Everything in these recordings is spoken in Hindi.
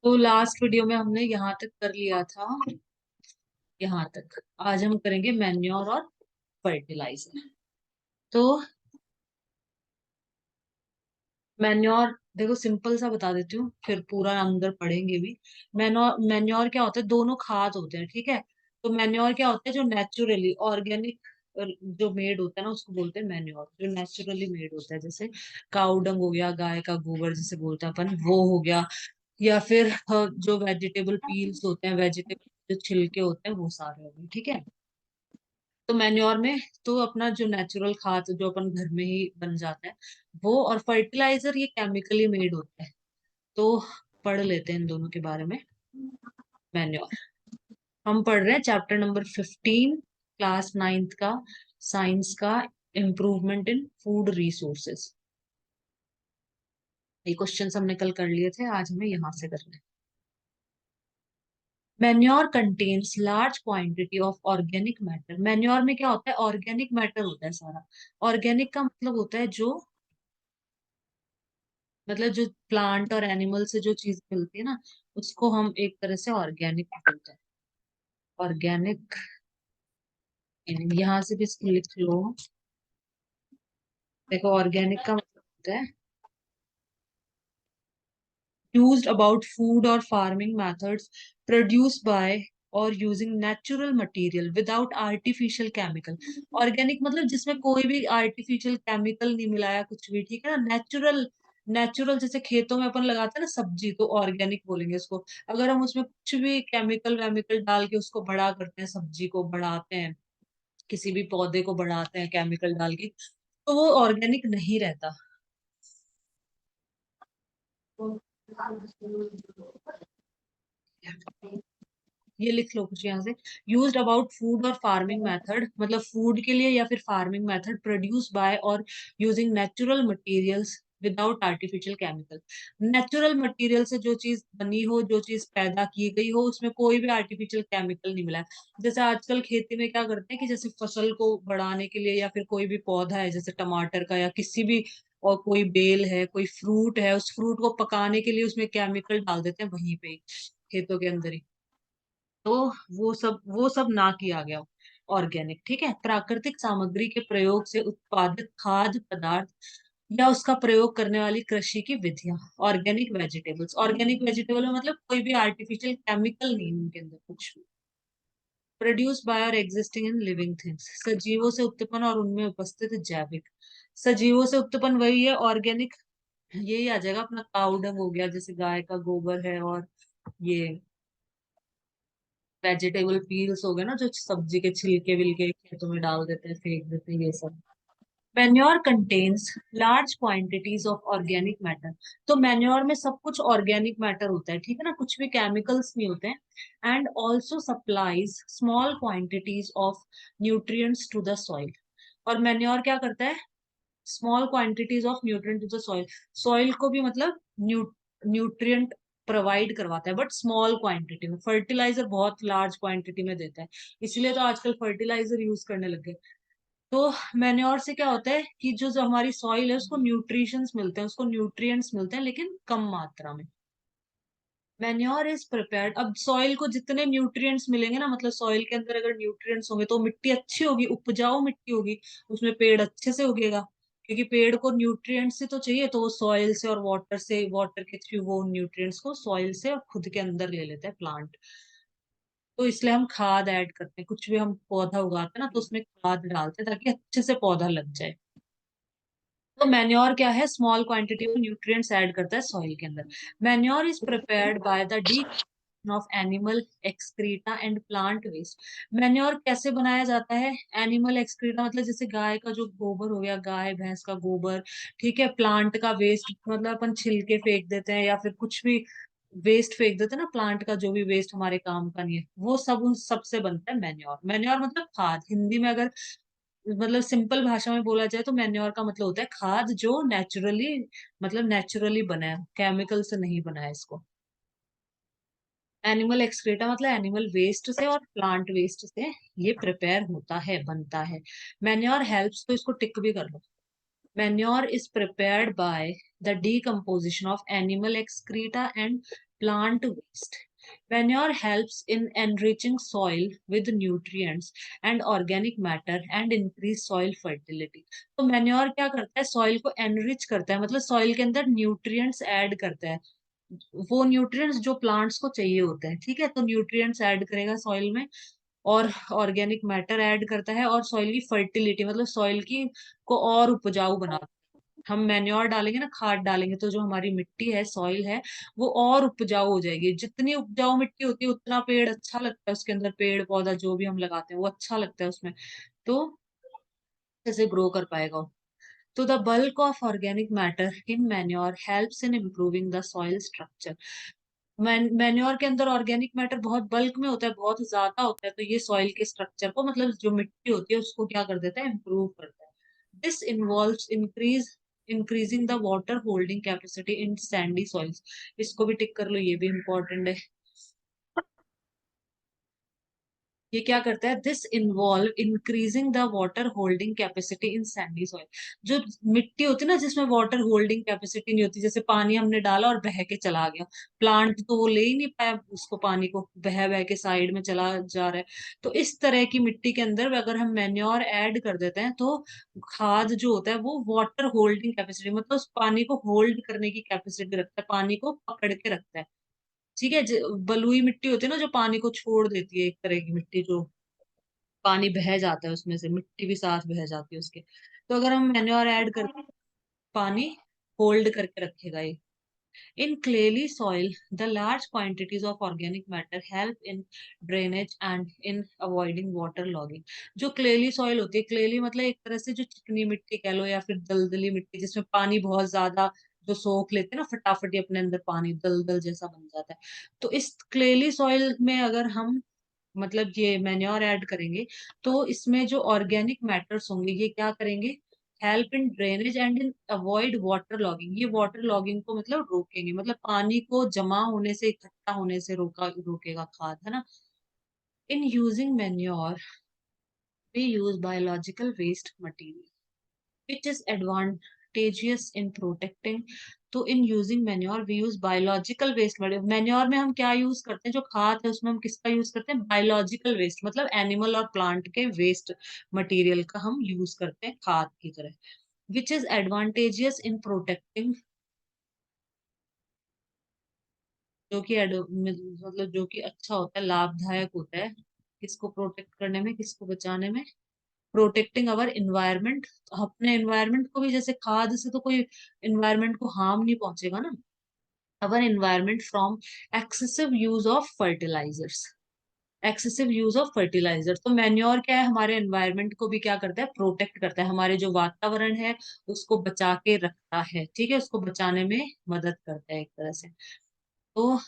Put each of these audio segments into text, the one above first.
तो लास्ट वीडियो में हमने यहाँ तक कर लिया था, यहाँ तक। आज हम करेंगे मैन्योर और फर्टिलाइजर। तो मैन्योर देखो सिंपल सा बता देती हूँ, फिर पूरा अंदर पढ़ेंगे भी। मैन्योर मैन्योर क्या होता है? दोनों खाद होते हैं, ठीक है। तो मैन्योर क्या होता है? जो नेचुरली ऑर्गेनिक जो मेड होता है ना, उसको बोलते हैं मैन्योर। जो नेचुरली मेड होता है, जैसे काऊ डंग हो गया, गाय का गोबर जिसे बोलते हैं अपन, वो हो गया। या फिर जो वेजिटेबल पील्स होते हैं, वेजिटेबल जो छिलके होते हैं, वो सारे हो गए, ठीक है। तो मैन्योर में तो अपना जो नेचुरल खाद जो अपन घर में ही बन जाता है वो, और फर्टिलाइजर ये केमिकली मेड होता है। तो पढ़ लेते हैं इन दोनों के बारे में। मैन्योर हम पढ़ रहे हैं चैप्टर नंबर 15, क्लास 9th का, साइंस का, इम्प्रूवमेंट इन फूड रिसोर्सेज। ये क्वेश्चन हमने कल कर लिए थे, आज हमें यहाँ से करना है। Manure contains large quantity of organic matter. Manure में क्या होता है? ऑर्गेनिक मैटर होता है सारा। ऑर्गेनिक का मतलब होता है जो, मतलब जो प्लांट और एनिमल से जो चीज मिलती है ना, उसको हम एक तरह से ऑर्गेनिक बोलते हैं। ऑर्गेनिक, यहाँ से भी इसको लिख लो। देखो ऑर्गेनिक का मतलब होता है used about food or farming methods produced by और using natural material without artificial chemical. Organic मतलब जिसमें कोई भी आर्टिफिशियल केमिकल नहीं मिलाया, कुछ भी, ठीक है ना। नेचुरल, नेचुरल जैसे खेतों में अपन लगाते हैं ना सब्जी, तो ऑर्गेनिक बोलेंगे उसको। अगर हम उसमें कुछ भी केमिकल वेमिकल डाल के उसको बड़ा करते हैं, सब्जी को बढ़ाते हैं, किसी भी पौधे को बढ़ाते हैं केमिकल डाल के, तो वो ऑर्गेनिक नहीं रहता। ये लिख लो कुछ यहाँ से। यूज्ड अबाउट फूड और फार्मिंग मेथड, मतलब फूड के लिए या फिर फार्मिंग मेथड, प्रोड्यूस बाय और using natural materials without artificial chemical. Natural material से जो चीज बनी हो, जो चीज पैदा की गई हो, उसमें कोई भी आर्टिफिशियल केमिकल नहीं मिला है। जैसे आजकल खेती में क्या करते हैं कि जैसे फसल को बढ़ाने के लिए, या फिर कोई भी पौधा है जैसे टमाटर का या किसी भी, और कोई बेल है, कोई फ्रूट है, उस फ्रूट को पकाने के लिए उसमें केमिकल डाल देते हैं वहीं पे ही, खेतों के अंदर ही। तो वो सब ना किया गया। ऑर्गेनिक, ठीक है। प्राकृतिक सामग्री के प्रयोग से उत्पादित खाद्य पदार्थ या उसका प्रयोग करने वाली कृषि की विधियां। ऑर्गेनिक वेजिटेबल्स, ऑर्गेनिक वेजिटेबल में मतलब कोई भी आर्टिफिशियल केमिकल नहीं है उनके अंदर कुछ भी। प्रोड्यूस बाय और एग्जिस्टिंग इन लिविंग थिंग्स, सजीवों से उत्पन्न और उनमें उपस्थित जैविक। सजीवों से उत्पन्न वही है ऑर्गेनिक, यही आ जाएगा अपना। काउ डंग हो गया, जैसे गाय का गोबर है, और ये वेजिटेबल पील्स हो गए ना, जो सब्जी के छिलके विलके खेतों में डाल देते हैं, फेंक देते हैं, ये सब। Manure contains large quantities of organic matter. तो मैन्योर में सब कुछ ऑर्गेनिक मैटर होता है, ठीक है ना, कुछ भी केमिकल्स नहीं होते हैं। And also supplies small quantities of nutrients to the soil. और मैन्योर क्या करता है? Small quantities of nutrient to the soil. Soil को भी मतलब न्यूट्रिएंट प्रोवाइड करवाता है, बट स्मॉल क्वांटिटी में। फर्टिलाइजर बहुत लार्ज क्वांटिटी में देता है, इसलिए तो आजकल फर्टिलाइजर यूज करने लग गए। तो मैन्योर से क्या होता है कि जो जो हमारी सॉइल है उसको न्यूट्रिशंस मिलते हैं, उसको न्यूट्रिएंट्स मिलते हैं, लेकिन कम मात्रा में। मैन्योर इज प्रिपेयर्ड, अब सॉइल को जितने न्यूट्रिएंट्स मिलेंगे ना, मतलब सॉइल के अंदर अगर न्यूट्रिएंट्स होंगे तो मिट्टी अच्छी होगी, उपजाऊ मिट्टी होगी, उसमें पेड़ अच्छे से उगेगा। क्योंकि पेड़ को न्यूट्रिएंट्स से तो चाहिए, तो वो सॉइल से और वाटर से, वाटर के थ्रू वो न्यूट्रिएंट्स को सॉइल से और खुद के अंदर ले लेते हैं प्लांट। तो इसलिए हम खाद ऐड करते हैं, कुछ भी हम पौधा उगाते हैं ना, तो उसमें खाद डालते हैं ताकि अच्छे से पौधा लग जाए। तो मैन्योर क्या है? स्मॉल क्वांटिटी में न्यूट्रिएंट्स ऐड करता है सॉइल के अंदर। Manure is prepared by the D of animal excreta and plant waste. Manure कैसे बनाया जाता है? एनिमल एक्सक्रीटा मतलब जैसे गाय का जो गोबर हो गया, गाय भैंस का गोबर, ठीक है। प्लांट का वेस्ट मतलब अपन छिलके फेंक देते हैं या फिर कुछ भी वेस्ट फेंक देते हैं ना, प्लांट का जो भी वेस्ट हमारे काम का नहीं है, वो सब उन सब से बनता है मैन्योर। मैन्योर मतलब खाद, हिंदी में अगर मतलब सिंपल भाषा में बोला जाए तो मैन्योर का मतलब होता है खाद जो नेचुरली, मतलब नेचुरली बना है, केमिकल से नहीं बना है इसको। एनिमल एक्सक्रीटा मतलब एनिमल वेस्ट से और प्लांट वेस्ट से ये प्रिपेयर होता है, बनता है। मैन्योर हेल्प्स, तो इसको टिक भी कर लो। Manure is prepared by the decomposition of animal excreta and plant waste. Manure helps in enriching soil with nutrients and organic matter and increase soil fertility. तो मैन्योर क्या करता है, सॉइल को एनरिच करता है, मतलब सॉइल के अंदर न्यूट्रिएंट्स ऐड करता है, वो न्यूट्रिएंट्स जो प्लांट्स को चाहिए होते हैं, ठीक है। तो न्यूट्रिएंट्स ऐड करेगा सॉइल में, और ऑर्गेनिक मैटर ऐड करता है, और सॉइल की फर्टिलिटी मतलब सॉइल की को और उपजाऊ बनाता है। हम मैन्योर डालेंगे ना, खाद डालेंगे, तो जो हमारी मिट्टी है, सॉइल है, वो और उपजाऊ हो जाएगी। जितनी उपजाऊ मिट्टी होती है उतना पेड़ अच्छा लगता है, उसके अंदर पेड़ पौधा जो भी हम लगाते हैं वो अच्छा लगता है उसमें, तो कैसे ग्रो कर पाएगा। तो the bulk of organic matter in manure helps in improving the soil structure. Manure के अंदर ऑर्गेनिक मैटर बहुत बल्क में होता है, बहुत ज्यादा होता है, तो ये सॉइल के स्ट्रक्चर को, मतलब जो मिट्टी होती है उसको क्या कर देता है, इम्प्रूव करता है। This involves increasing the water holding capacity in Sandy soils. इसको भी टिक कर लो, ये भी इम्पोर्टेंट है। ये क्या करता है, this involve increasing the water holding capacity in Sandy soil. जो मिट्टी होती है ना जिसमें वाटर होल्डिंग कैपेसिटी नहीं होती, जैसे पानी हमने डाला और बह के चला गया, प्लांट तो वो ले ही नहीं पाया उसको, पानी को बह बह के साइड में चला जा रहा है। तो इस तरह की मिट्टी के अंदर अगर हम मैन्योर ऐड कर देते हैं, तो खाद जो होता है वो वाटर होल्डिंग कैपेसिटी, मतलब उस पानी को होल्ड करने की कैपेसिटी रखता है, पानी को पकड़ के रखता है, ठीक है। बलुई मिट्टी होती है ना जो पानी को छोड़ देती है, एक तरह की मिट्टी जो पानी बह जाता है उसमें से, मिट्टी भी साथ बह जाती है उसके, तो अगर हम मैन्योर ऐड कर, पानी होल्ड करके रखेगा ये। In clayey soil, the large quantities of organic matter help in drainage and in avoiding water logging. जो क्लेली सॉइल होती है, क्लेली मतलब एक तरह से जो चिकनी मिट्टी कह लो या फिर दलदली मिट्टी, जिसमें पानी बहुत ज्यादा जो सोख लेते हैं ना, फटाफट ही अपने अंदर पानी दलदल जैसा बन जाता है। तो इस क्लेली सॉइल में अगर हम मतलब ये मैन्योर ऐड करेंगे, तो इसमें जो ऑर्गेनिक मैटर्स होंगे ये क्या करेंगे, help in drainage and in avoid water logging. ये वाटर लॉगिंग को मतलब रोकेंगे, मतलब पानी को जमा होने से, इकट्ठा होने से रोकेगा खाद, है ना। In using manure we use biological waste material which is advantageous in protecting. तो in using manure we use biological waste. Manure में हम क्या यूज करते हैं, जो खाद है उसमें हम किसका यूज करते हैं, बायोलॉजिकल वेस्ट, मतलब एनिमल और प्लांट के वेस्ट मटेरियल का हम यूज करते हैं खाद की तरह। Which is advantageous in protecting, जो कि मतलब जो कि अच्छा होता है, लाभदायक होता है, किसको प्रोटेक्ट करने में, किसको बचाने में, प्रोटेक्टिंग अवर इन्वायरमेंट। अपने इन्वायरमेंट को भी, जैसे खाद से तो कोई इन्वायरमेंट को हार्म नहीं पहुंचेगा ना, our environment from excessive use of fertilisers. Excessive use of fertiliser, तो मैन्योर क्या है, हमारे एनवायरनमेंट को भी क्या करता है, प्रोटेक्ट करता है, हमारे जो वातावरण है उसको बचा के रखता है, ठीक है, उसको बचाने में मदद करता है एक तरह से। तो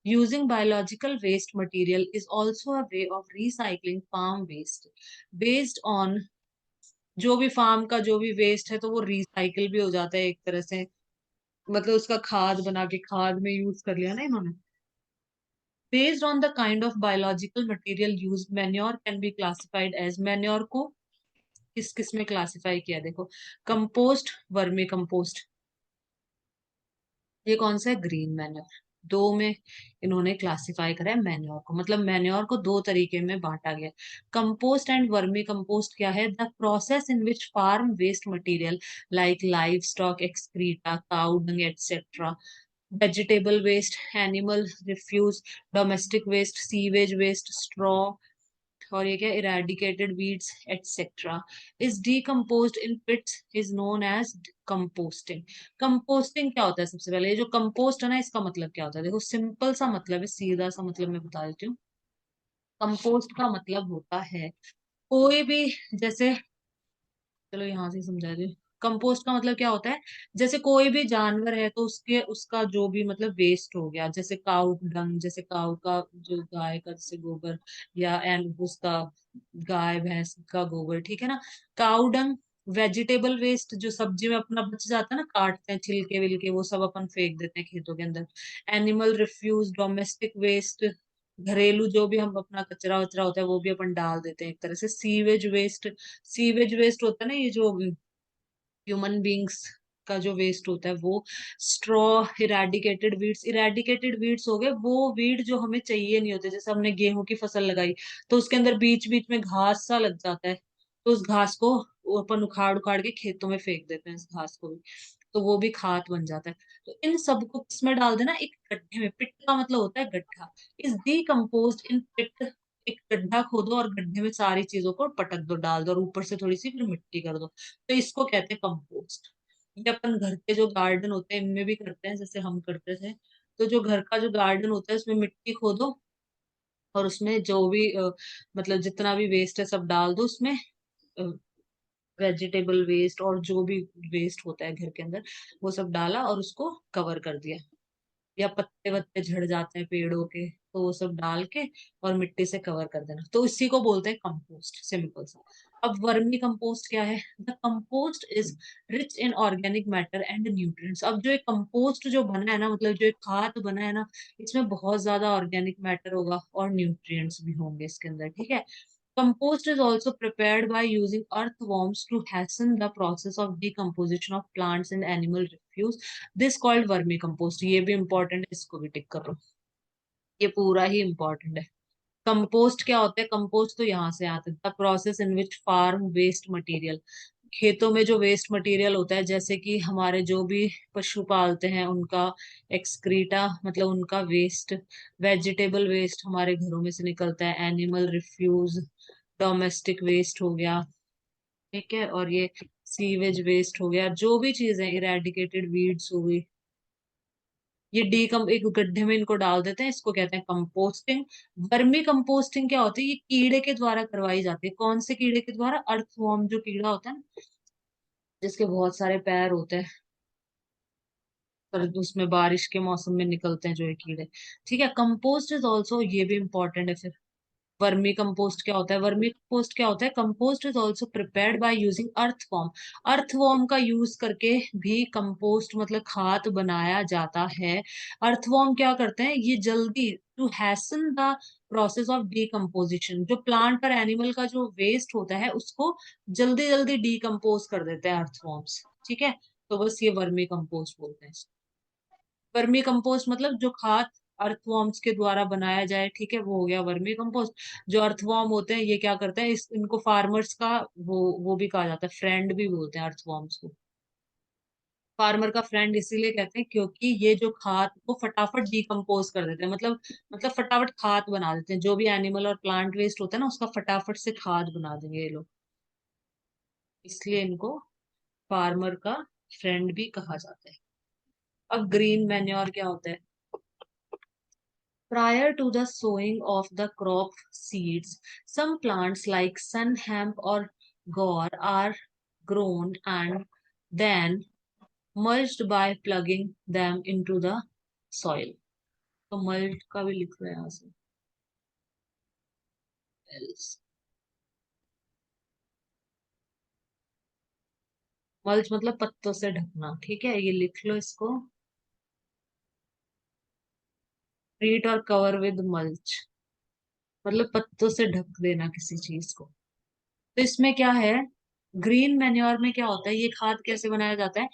using biological waste material is also a way of recycling farm waste based on, जो भी फार्म का जो भी वेस्ट है तो वो रिसाइकिल भी हो जाता है एक तरह से, मतलब उसका खाद बना के खाद में यूज कर लिया ना इन्होंने। Based on the kind of biological material use manure can be classified as, manure को किस किस में क्लासिफाई किया देखो, कंपोस्ट, वर्मी कंपोस्ट, ये कौन सा है, ग्रीन मैन्योर। दो में इन्होंने क्लासिफाई करा है मैन्योर को, मतलब मैन्योर को दो तरीके में बांटा गया। कंपोस्ट एंड वर्मी कंपोस्ट क्या है, the process in which farm waste material like livestock excreta, cow dung etcetera, vegetable waste, animal refuse, domestic waste, sewage waste, straw, और ये क्या, eradicated weeds, etc. is decomposed in pits is known as composting. composting क्या होता है, सबसे पहले ये जो कंपोस्ट है ना, इसका मतलब क्या होता है, देखो सिंपल सा मतलब है, सीधा सा मतलब मैं बता देती हूँ। कंपोस्ट का मतलब होता है कोई भी, जैसे चलो यहाँ से समझा दे, कंपोस्ट का मतलब क्या होता है, जैसे कोई भी जानवर है तो उसके उसका जो भी मतलब वेस्ट हो गया, जैसे काउ डंग, जैसे काउ का जो गाय का जैसे गोबर, या एंड उसका गाय भैंस का गोबर, ठीक है ना, काउ डंग। वेजिटेबल वेस्ट, जो सब्जी में अपना बच जाता है ना, काटते हैं छिलके विलके, वो सब अपन फेंक देते हैं खेतों के अंदर। एनिमल रिफ्यूज, डोमेस्टिक वेस्ट, घरेलू जो भी हम अपना कचरा वचरा होता है वो भी अपन डाल देते हैं एक तरह से। सीवेज वेस्ट, सीवेज वेस्ट होता है ना, ये जो ह्यूमन बींग्स का जो वेस्ट होता है वो, स्ट्रॉ, इरेडिकेटेड वीड्स हो गए वो वीड जो हमें चाहिए नहीं होते, जैसे हमने गेहूं की फसल लगाई तो उसके अंदर बीच बीच में घास सा लग जाता है, तो उस घास को वो अपन उखाड़ उखाड़ के खेतों में फेंक देते हैं इस घास को भी, तो वो भी खाद बन जाता है। तो इन सबको किसमें डाल देना, एक गड्ढे में, पिट का मतलब होता है गड्ढा, इज डीकम्पोज्ड इन पिट, एक गड्ढा खोदो और गड्ढे में सारी चीजों को पटक दो, डाल दो और ऊपर से थोड़ी सी फिर मिट्टी कर दो, तो इसको कहते हैं कंपोस्ट। ये अपन घर के जो गार्डन होते हैं इनमें भी करते हैं, जैसे हम करते थे। तो जो घर का जो गार्डन होता है उसमें मिट्टी खोदो और उसमें जो भी मतलब जितना भी वेस्ट है सब डाल दो उसमें, वेजिटेबल वेस्ट और जो भी वेस्ट होता है घर के अंदर वो सब डाला और उसको कवर कर दिया, या पत्ते वत्ते झड़ जाते हैं पेड़ों के तो वो सब डाल के और मिट्टी से कवर कर देना, तो इसी को बोलते हैं कंपोस्ट, सिंपल सा। अब वर्मी कंपोस्ट क्या है, the compost is rich in organic matter and nutrients. अब जो एक कंपोस्ट जो बना है ना, मतलब जो एक खाद बना है ना, इसमें बहुत ज्यादा ऑर्गेनिक मैटर होगा और न्यूट्रिएंट्स भी होंगे इसके अंदर, ठीक है। Compost is also prepared by using earthworms to hasten the process of decomposition of plants and animal refuse. This called vermicompost. ये भी important है, इसको भी टिक करो, ये पूरा ही important है। कंपोस्ट क्या होता है, कंपोस्ट तो यहाँ से आता है, the process in which farm waste material, खेतों में जो वेस्ट मटेरियल होता है, जैसे कि हमारे जो भी पशु पालते हैं उनका एक्सक्रीटा, मतलब उनका वेस्ट, वेजिटेबल वेस्ट हमारे घरों में से निकलता है, एनिमल रिफ्यूज, डोमेस्टिक वेस्ट हो गया, ठीक है, और ये सीवेज वेस्ट हो गया, जो भी चीज है, इरेडिकेटेड वीड्स हो गई, ये डीकम एक गड्ढे में इनको डाल देते हैं, इसको कहते हैं कंपोस्टिंग। वर्मी कंपोस्टिंग क्या होती है, ये कीड़े के द्वारा करवाई जाती है, कौन से कीड़े के द्वारा, अर्थवॉर्म जो कीड़ा होता है ना, जिसके बहुत सारे पैर होते हैं, पर उसमें बारिश के मौसम में निकलते हैं जो ये कीड़े, ठीक है। कंपोस्ट इज ऑल्सो, ये भी इंपॉर्टेंट है फिर, वर्मी कंपोस्ट क्या होता है, वर्मी कंपोस्ट क्या होता है, compost is also prepared by using earthworm, earthworm का यूज करके भी कंपोस्ट मतलब खाद बनाया जाता है। अर्थवॉर्म क्या करते हैं, ये जल्दी, to hasten the process of decomposition, जो प्लांट और एनिमल का जो वेस्ट होता है उसको जल्दी जल्दी डीकम्पोज कर देते हैं अर्थवॉर्म्स, ठीक है। तो बस ये वर्मी कंपोस्ट बोलते हैं। वर्मी कंपोस्ट मतलब जो खाद अर्थवॉर्म्स के द्वारा बनाया जाए, ठीक है, वो हो गया वर्मी कंपोस्ट। जो अर्थवॉर्म होते हैं ये क्या करते हैं, इस इनको फार्मर्स का वो भी कहा जाता है, फ्रेंड भी बोलते हैं अर्थवॉर्म्स को। फार्मर का फ्रेंड इसीलिए कहते हैं क्योंकि ये जो खाद को फटाफट डिकम्पोज कर देते हैं, मतलब फटाफट खाद बना देते हैं, जो भी एनिमल और प्लांट वेस्ट होता है ना उसका फटाफट से खाद बना देंगे ये लोग, इसलिए इनको फार्मर का फ्रेंड भी कहा जाता है। अब ग्रीन मैन्योर क्या होता है, prior to the sowing of the crop seeds, some plants like sun hemp or gore are grown and then mulched by plugging them into the soil. तो mulch का भी लिख रहे हैं यहाँ से, else। मल्च मतलब पत्तों से ढकना, ठीक है, ये लिख लो इसको, ट्रीट और कवर विद मल्च, मतलब पत्तों से ढक देना किसी चीज को। तो इसमें क्या है, ग्रीन मैन्योर में क्या होता है, ये खाद कैसे बनाया जाता है,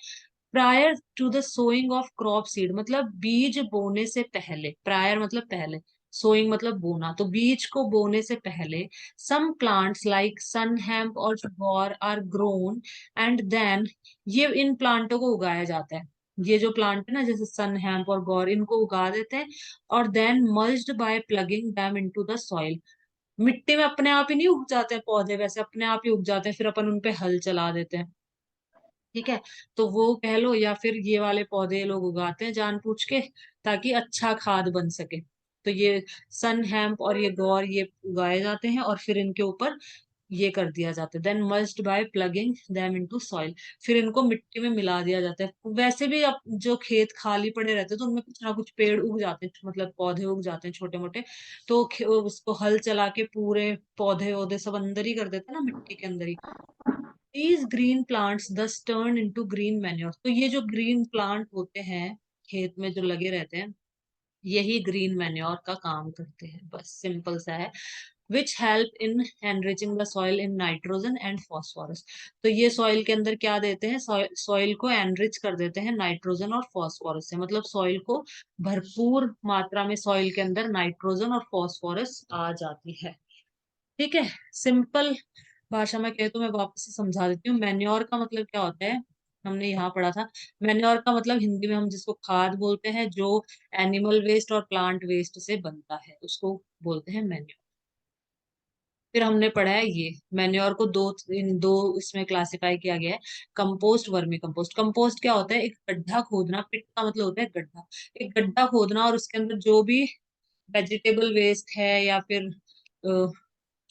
prior to the sowing of crop seed, मतलब बीज बोने से पहले, प्रायर मतलब पहले, सोइंग मतलब बोना, तो बीज को बोने से पहले सम प्लांट्स लाइक सन हेम्प और गौर आर ग्रोन एंड देन, ये इन प्लांटों को उगाया जाता है, ये जो प्लांट है ना जैसे सन हेम्प और गौर, इनको उगा देते हैं और then mulched by plugging them into the soil, मिट्टी में अपने आप ही नहीं उग जाते हैं पौधे, वैसे अपने आप ही उग जाते हैं, फिर अपन उनपे हल चला देते हैं, ठीक है। तो वो कह लो, या फिर ये वाले पौधे लोग उगाते हैं जानबूझ के ताकि अच्छा खाद बन सके, तो ये सन हैम्प और ये गौर ये उगाए जाते हैं और फिर इनके ऊपर ये कर दिया जाता है, then mulched by plugging them into soil, फिर इनको मिट्टी में मिला दिया जाता है। वैसे भी अब जो खेत खाली पड़े रहते हैं तो उनमें कुछ ना कुछ पेड़ उग जाते हैं, मतलब पौधे उग जाते हैं छोटे मोटे, तो उसको हल चला के पूरे पौधे वौधे सब अंदर ही कर देते हैं ना, मिट्टी के अंदर ही। These green plants thus turn into green manure, तो ये जो ग्रीन प्लांट होते हैं खेत में जो लगे रहते हैं यही ग्रीन मैन्योर का काम करते हैं, बस सिंपल सा है। Which help in enriching the soil in nitrogen and phosphorus. तो ये सॉइल के अंदर क्या देते हैं, सॉइल को एनरिच कर देते हैं नाइट्रोजन और फॉस्फोरस से, मतलब सॉइल को भरपूर मात्रा में सॉइल के अंदर नाइट्रोजन और फॉस्फोरस आ जाती है। ठीक है, सिंपल भाषा में कहे तो मैं वापस से समझा देती हूँ। मैन्योर का मतलब क्या होता है, हमने यहाँ पढ़ा था। मैन्योर का मतलब हिंदी में हम जिसको खाद बोलते हैं, जो एनिमल वेस्ट और प्लांट वेस्ट से बनता है, उसको बोलते हैं मैन्योर। फिर हमने पढ़ा है ये मैन्योर को इन दो इसमें क्लासिफाई किया गया है, कंपोस्ट, वर्मी कंपोस्ट। कंपोस्ट क्या होता है, एक गड्ढा खोदना, पिट का मतलब होता है गड्ढा, एक गड्ढा खोदना और उसके अंदर जो भी वेजिटेबल वेस्ट है या फिर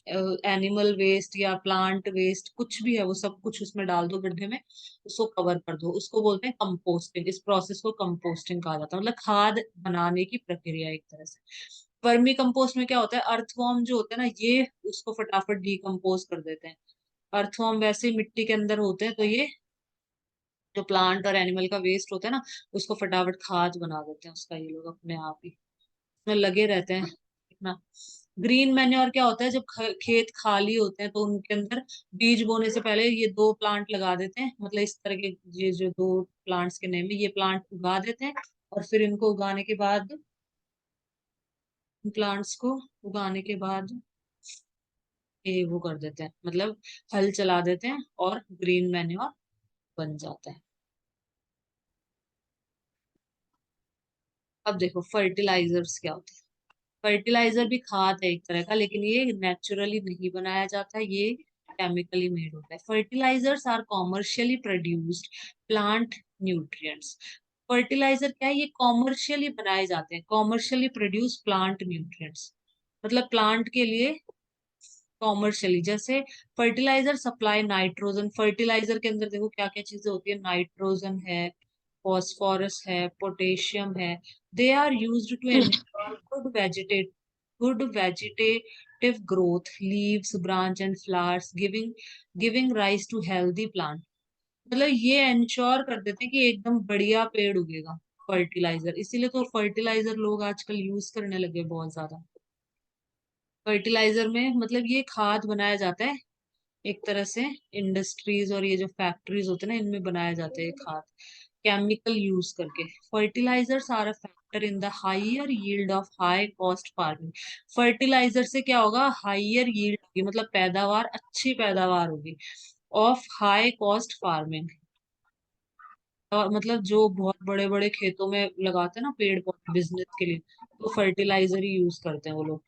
एनिमल वेस्ट या प्लांट वेस्ट कुछ भी है, वो सब कुछ उसमें डाल दो गड्ढे में, उसको कवर कर दो, उसको बोलते हैं कंपोस्टिंग। इस प्रोसेस को कंपोस्टिंग कहा जाता है, मतलब खाद बनाने की प्रक्रिया एक तरह से। वर्मी कंपोस्ट में क्या होता है, अर्थवॉर्म जो होता है ना, ये उसको फटाफट डिकम्पोज कर देते हैं। अर्थवॉर्म वैसे ही मिट्टी के अंदर होते हैं, तो ये जो प्लांट और एनिमल का वेस्ट होता है ना, उसको फटाफट खाद बना देते हैं उसका, ये लोग अपने आप ही में लगे रहते हैं इतना। ग्रीन मैन्योर क्या होता है, जब खेत खाली होते हैं तो उनके अंदर बीज बोने से पहले ये दो प्लांट लगा देते हैं, मतलब इस तरह के, ये जो दो प्लांट्स के नेम है, ये प्लांट उगा देते हैं और फिर इनको उगाने के बाद, प्लांट्स को उगाने के बाद ये वो कर देते हैं, मतलब हल चला देते हैं और ग्रीन मैन्योर बन जाता है। अब देखो फर्टिलाइजर्स क्या होते हैं। फर्टिलाइजर भी खाद है एक तरह का, लेकिन ये नेचुरली नहीं बनाया जाता, ये केमिकली मेड होता है। Fertilisers are commercially produced plant nutrients. Fertiliser क्या है, ये कॉमर्शियली बनाए जाते हैं, कॉमर्शियली प्रोड्यूस प्लांट न्यूट्रिएंट्स, मतलब प्लांट के लिए कॉमर्शियली। जैसे फर्टिलाइजर सप्लाई नाइट्रोजन, फर्टिलाइजर के अंदर देखो क्या क्या चीजें होती है, नाइट्रोजन है, फॉस्फोरस है, पोटेशियम है। They are used to ensure good vegetative growth, leaves, branch and flowers, giving rise to healthy plant. मतलब ये इंश्योर कर देते हैं कि एकदम बढ़िया पेड़ उगेगा, फर्टिलाइजर। इसीलिए तो फर्टिलाइजर लोग आजकल यूज करने लगे बहुत ज्यादा। फर्टिलाइजर में मतलब ये खाद बनाया जाता है एक तरह से, इंडस्ट्रीज और ये जो फैक्ट्रीज होते हैं ना, इनमें बनाया जाता है ये खाद केमिकल यूज करके। Fertilisers are a factor in the higher yield of high cost farming. Fertiliser से क्या होगा, हाइयर यील्ड होगी, मतलब पैदावार, अच्छी पैदावार होगी, ऑफ हाई कॉस्ट फार्मिंग। और मतलब जो बहुत बड़े बड़े खेतों में लगाते हैं ना पेड़ पौधे बिजनेस के लिए, तो फर्टिलाइजर ही यूज करते हैं वो लोग।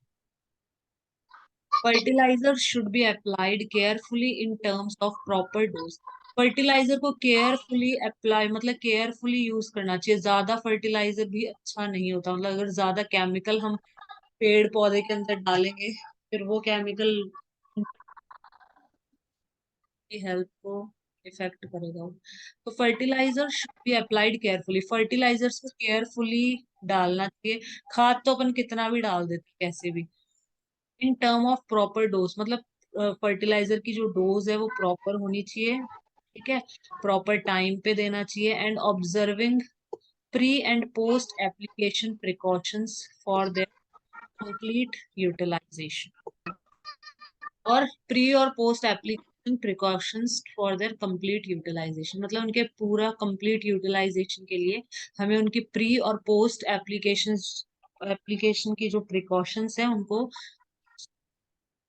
Fertiliser should be applied carefully in terms of proper dose. Fertiliser को केयरफुली अप्लाई, मतलब केयरफुली यूज करना चाहिए। ज्यादा फर्टिलाइजर भी अच्छा नहीं होता, मतलब अगर ज्यादा केमिकल हम पेड़ पौधे के अंदर डालेंगे, फिर वो केमिकल की हेल्थ को इफेक्ट करेगा। तो fertiliser should be applied carefully, fertilisers को केयरफुली डालना चाहिए। खाद तो अपन कितना भी डाल देते हैं कैसे भी, in term of proper dose, मतलब फर्टिलाइजर की जो डोज है वो प्रॉपर होनी चाहिए, ठीक है, प्रॉपर टाइम पे देना चाहिए, and observing pre and post application precautions for their complete utilisation. और प्री और post application precautions for their complete utilisation, मतलब उनके पूरा कंप्लीट यूटिलाइजेशन के लिए हमें उनकी प्री और पोस्ट एप्लीकेशन की जो प्रिकॉशंस है उनको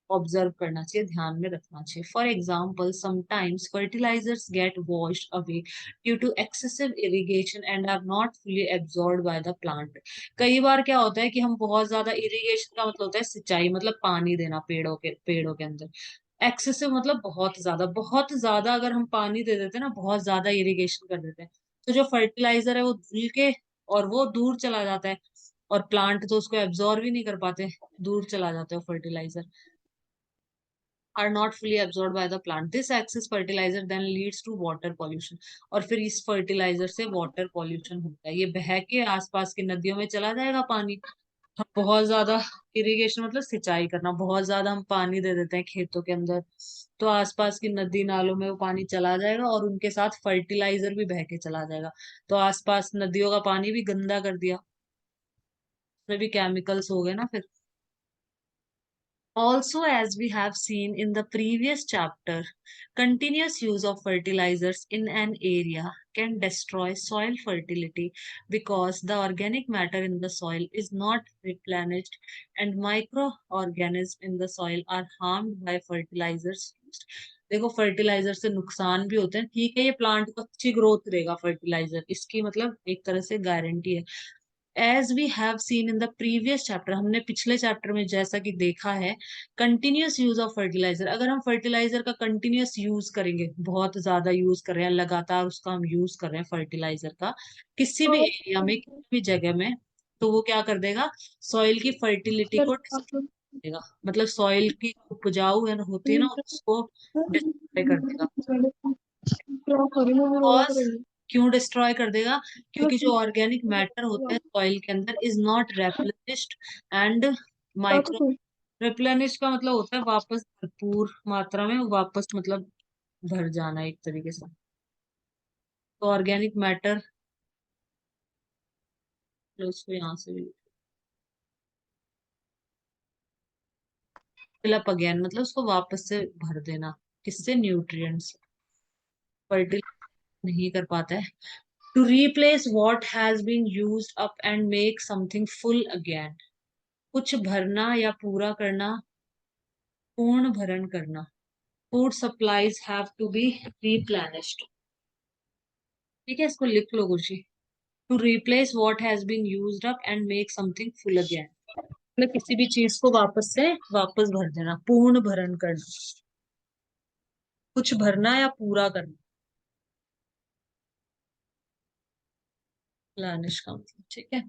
ऑब्जर्व करना चाहिए, ध्यान में रखना चाहिए। For example sometimes fertilisers get washed away due to excessive irrigation and are not fully absorb by the plant. कई बार क्या होता है कि हम बहुत ज्यादा, इरिगेशन का मतलब होता है सिंचाई, मतलब पानी देना पेड़ों के अंदर। एक्सेसिव मतलब बहुत ज्यादा अगर हम पानी दे देते हैं ना, बहुत ज्यादा इरिगेशन कर देते हैं, तो जो फर्टिलाइजर है वो धुल के और वो दूर चला जाता है, और प्लांट तो उसको एब्जॉर्व ही नहीं कर पाते, दूर चला जाता है fertiliser, are not fully absorbed by the plant. This excess fertilizer then leads to water pollution. और फिर इस फर्टिलाइजर से वाटर पॉल्यूशन होता है, ये बह के आसपास की नदियों में चला जाएगा पानी। हम बहुत ज्यादा इरिगेशन मतलब सिंचाई करना, बहुत ज्यादा हम पानी दे देते हैं खेतों के अंदर, तो आसपास की नदी नालों में वो पानी चला जाएगा और उनके साथ फर्टिलाइजर भी बह के चला जाएगा। तो आसपास नदियों का पानी भी गंदा कर दिया, उसमें भी केमिकल्स हो गए ना फिर। Also, as we have seen in the previous chapter, continuous use of fertilizers in an area can destroy soil fertility because the organic matter in the soil is not replenished and microorganisms in the soil are harmed by fertilizers used. देखो फर्टिलाइजर से नुकसान भी होते हैं, ठीक है, ये प्लांट को अच्छी ग्रोथ देगा फर्टिलाइजर, इसकी मतलब एक तरह से गारंटी है। As we have seen in the previous chapter, हमने पिछले चैप्टर में जैसा कि देखा है, कंटिन्यूअस यूज ऑफ फर्टिलाइजर, अगर हम फर्टिलाइजर का कंटिन्यूअस यूज करेंगे, बहुत ज्यादा यूज कर रहे हैं, लगातार उसका हम यूज कर रहे हैं फर्टिलाइजर का किसी भी एरिया में, किसी भी जगह में, तो वो क्या कर देगा, सॉइल की फर्टिलिटी को डिस्ट्रॉय देगा, मतलब सॉइल की उपजाऊ है ना, होती है ना, उसको डिस्ट्रॉय कर देगा। कॉज क्यों डिस्ट्रॉय कर देगा? क्योंकि जो ऑर्गेनिक मैटर होते हैं सॉइल के अंदर is not replenished and micro, replenish का मतलब होता है वापस भरपूर मात्रा में वापस, मतलब भर जाना एक तरीके से। तो ऑर्गेनिक मैटर, उसको यहाँ से भी फिल अप अगेन, मतलब उसको वापस से भर देना, किससे? न्यूट्रिएंट्स। फर्टिलाइज नहीं कर पाता है। To replace what has been used up and make something full again, कुछ भरना या पूरा करना, पूर्ण भरण करना। Food supplies have to be replenished। ठीक है, इसको लिख लो गुरुजी। To replace what has been used up and make something full again, मतलब किसी भी चीज को वापस से वापस भर देना, पूर्ण भरण करना, कुछ भरना या पूरा करना, प्लानिश का मतलब। ठीक है,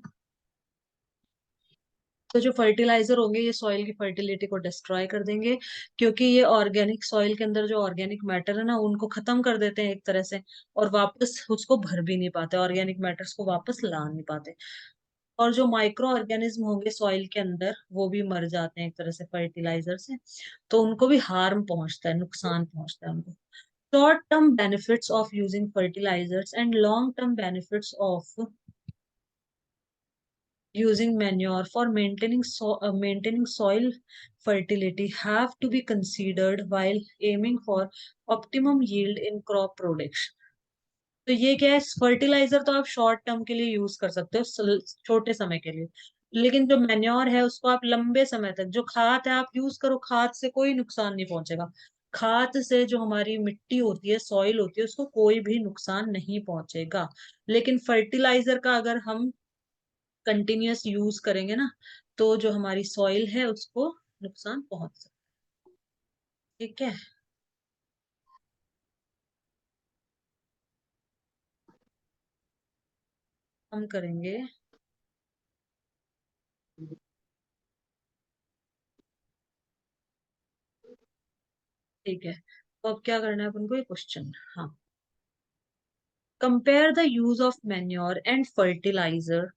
तो जो फर्टिलाइजर होंगे ये सॉइल की फर्टिलिटी को डिस्ट्रॉय कर देंगे, क्योंकि ये ऑर्गेनिक सॉइल के अंदर जो ऑर्गेनिक मैटर है ना, उनको खत्म कर देते हैं एक तरह से, और वापस उसको भर भी नहीं पाते, ऑर्गेनिक मैटर्स को वापस ला नहीं पाते। और जो माइक्रो ऑर्गेनिज्म होंगे सॉइल के अंदर वो भी मर जाते हैं एक तरह से फर्टिलाइजर से, तो उनको भी हार्म पहुंचता है, नुकसान पहुंचता है उनको। Short term benefits of using fertilisers and long term benefits of using manure for maintaining soil fertility have to be considered while aiming for optimum yield in crop production। तो ये क्या है, फर्टिलाइजर तो आप शॉर्ट टर्म के लिए यूज कर सकते हो, छोटे समय के लिए, लेकिन जो मैन्योर है उसको आप लंबे समय तक, जो खाद है आप यूज करो, खाद से कोई नुकसान नहीं पहुंचेगा। खाद से जो हमारी मिट्टी होती है, सॉइल होती है, उसको कोई भी नुकसान नहीं पहुंचेगा। लेकिन फर्टिलाइजर का अगर हम कंटिन्यूअस यूज करेंगे ना, तो जो हमारी सॉइल है उसको नुकसान पहुंच सकता है। ठीक है, हम करेंगे। ठीक है, तो अब क्या करना है अपन को, ये क्वेश्चन, हाँ, compare the use of manure and fertiliser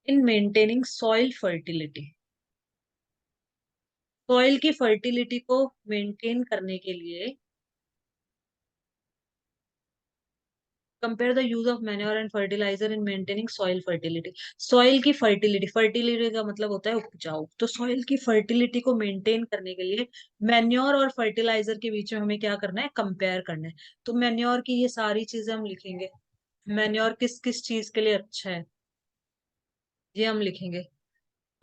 in maintaining soil fertility. Soil की फर्टिलिटी को मेंटेन करने के लिए compare the use of manure and fertiliser in maintaining soil fertility. Soil की फर्टिलिटी, फर्टिलिटी का मतलब होता है उपजाऊ, तो सॉइल की फर्टिलिटी को मेंटेन करने के लिए मैन्योर और फर्टिलाइजर के बीच में हमें क्या करना है, कंपेयर करना है। तो मैन्योर की ये सारी चीजें हम लिखेंगे, मैन्योर किस किस चीज के लिए अच्छा है, ये हम लिखेंगे।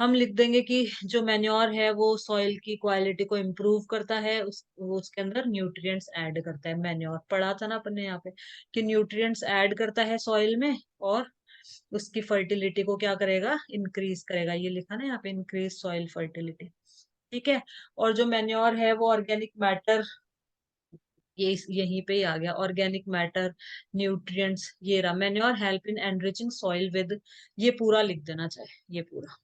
हम लिख देंगे कि जो मैन्योर है वो सॉइल की क्वालिटी को इम्प्रूव करता है, वो उसके अंदर न्यूट्रिएंट्स ऐड करता है। मैन्योर पढ़ा था ना अपन ने यहाँ पे, कि न्यूट्रिएंट्स ऐड करता है सॉइल में, और उसकी फर्टिलिटी को क्या करेगा, इंक्रीज करेगा। ये लिखा ना यहाँ पे, इंक्रीज सॉइल फर्टिलिटी। ठीक है, और जो मैन्योर है वो ऑर्गेनिक मैटर, ये यहीं पे ही आ गया, ऑर्गेनिक मैटर, न्यूट्रिएंट्स, ये रहा। Manure help in enriching soil with, ये पूरा लिख देना चाहिए, ये पूरा।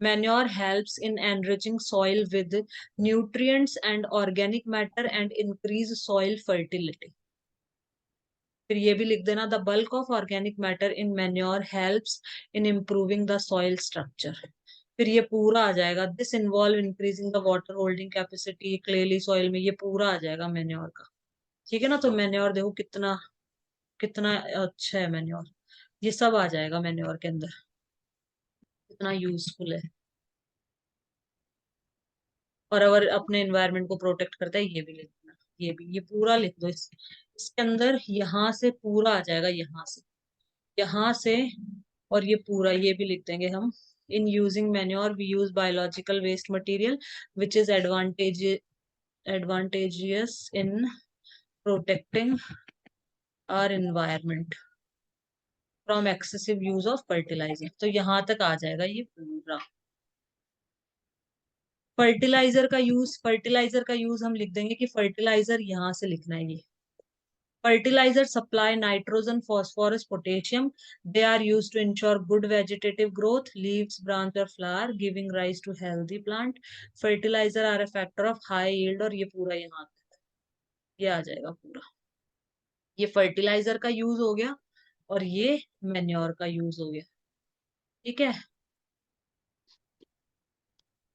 Manure helps in enriching soil with nutrients and organic matter and increase soil fertility। फिर ये भी लिख देना, the bulk of organic matter in manure helps in improving the soil structure. फिर ये पूरा आ जाएगा, this involve increasing the water holding capacity clayey soil में, ये पूरा आ जाएगा मैन्योर का। ठीक है ना, तो मैन्योर देखो कितना कितना अच्छा है मैन्योर, ये सब आ जाएगा मैन्योर के अंदर, कितना यूजफुल है। और अगर अपने एनवायरनमेंट को प्रोटेक्ट करता है, ये भी लिख देना। ये भी, ये पूरा लिख दो इसके अंदर, यहाँ से पूरा आ जाएगा, यहाँ से, और ये पूरा ये भी लिख देंगे हम। In using manure we use biological waste material which is advantageous in protecting our environment from excessive use of fertilizer। तो यहाँ तक आ जाएगा ये पूरा। फर्टिलाइजर का यूज हम लिख देंगे कि फर्टिलाइजर यहाँ से लिखना है ये। Fertilizer supply nitrogen, phosphorus, potassium. They are used to ensure good vegetative growth, leaves, branch or flower, giving rise to healthy plant. Fertilizer are a factor of high yield, और ये पूरा यहाँ तक ये आ जाएगा पूरा। ये फर्टिलाइजर का यूज हो गया, और ये मैन्योर का यूज हो गया। ठीक है,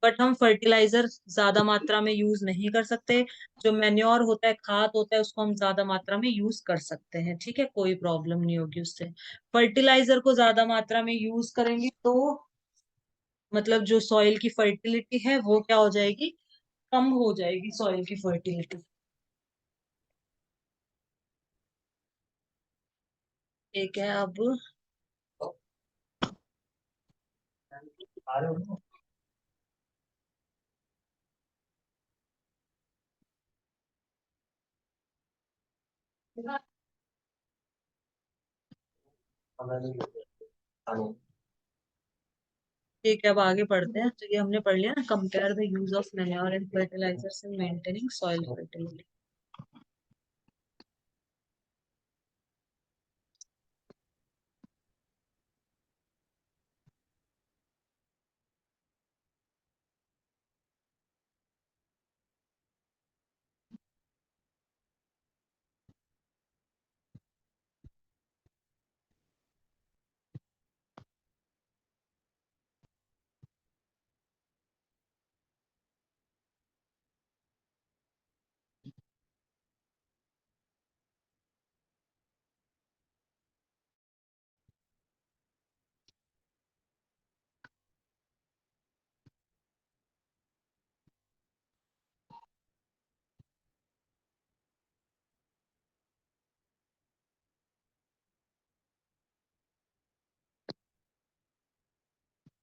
बट हम फर्टिलाइजर ज्यादा मात्रा में यूज नहीं कर सकते। जो मैन्योर होता है, खाद होता है, उसको हम ज्यादा मात्रा में यूज कर सकते हैं। ठीक है, कोई प्रॉब्लम नहीं होगी उससे। फर्टिलाइजर को ज्यादा मात्रा में यूज करेंगे तो मतलब जो सॉइल की फर्टिलिटी है वो क्या हो जाएगी, कम हो जाएगी सॉइल की फर्टिलिटी। ठीक है, अब ठीक है, अब आगे पढ़ते हैं। तो ये हमने पढ़ लिया ना, compare the use of manure and fertilisers in maintaining soil fertility.